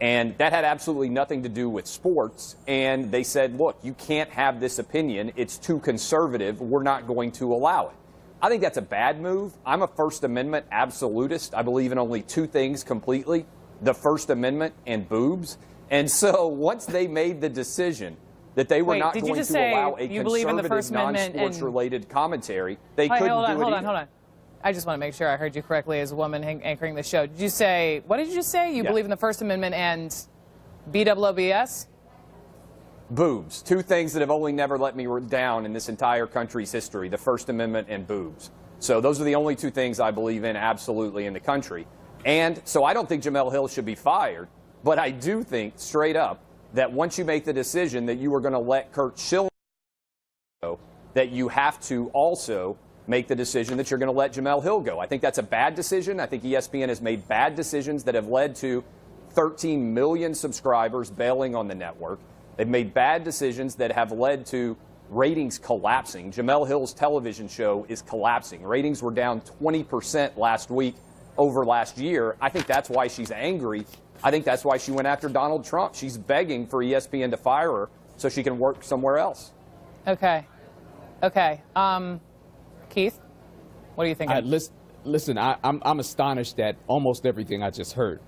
And that had absolutely nothing to do with sports. And they said, look, you can't have this opinion. It's too conservative. We're not going to allow it. I think that's a bad move. I'm a First Amendment absolutist. I believe in only two things completely, the First Amendment and boobs. And so once they made the decision that they were not going to allow a conservative, non-sports-related commentary, they couldn't do it either. Hold on. I just want to make sure I heard you correctly as a woman anchoring the show. Did you say, what did you just say? You believe in the First Amendment and BWOBS? Boobs. Two things that have only never let me down in this entire country's history, the First Amendment and boobs. So those are the only two things I believe in absolutely in the country. And so I don't think Jemele Hill should be fired, but I do think, straight up, that once you make the decision that you are going to let Kurt Schilling go, that you have to also make the decision that you're going to let Jemele Hill go. I think that's a bad decision. I think ESPN has made bad decisions that have led to 13 million subscribers bailing on the network. They've made bad decisions that have led to ratings collapsing. Jemele Hill's television show is collapsing. Ratings were down 20% last week over last year. I think that's why she's angry. I think that's why she went after Donald Trump. She's begging for ESPN to fire her so she can work somewhere else. Okay. Keith, what do you think? Listen, I'm astonished at almost everything I just heard.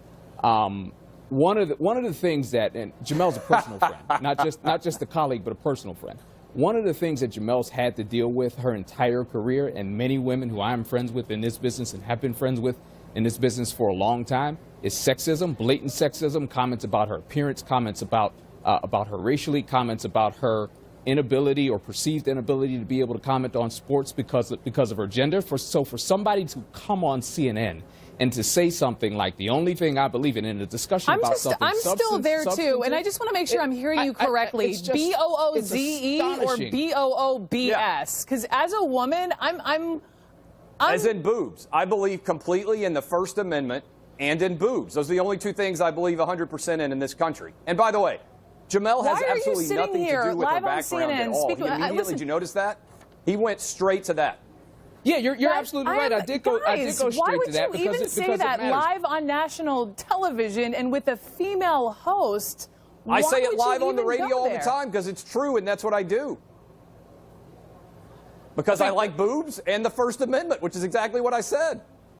One of the things that, and Jamele's a personal friend, not just a colleague, but a personal friend. One of the things that Jemele's had to deal with her entire career, and many women who I'm friends with in this business and have been friends with in this business for a long time, is sexism, blatant sexism, comments about her appearance, comments about her racially, comments about her inability or perceived inability to be able to comment on sports because of her gender. So for somebody to come on CNN and to say something like the only thing I believe in a discussion about something I'm still there too, and I just want to make sure I'm hearing you correctly. B-O-O-Z-E or B-O-O-B-S? Because as a woman, I'm as in boobs. I believe completely in the First Amendment and in boobs. Those are the only two things I believe 100% in this country. And by the way, Jemele has absolutely nothing to do with her background at all. Immediately, did you notice that? He went straight to that. Yeah, you're absolutely right. I did go straight to that. Why would you even say that live on national television and with a female host? I say it live on the radio all the time because it's true, and that's what I do. Because I like boobs and the First Amendment, which is exactly what I said.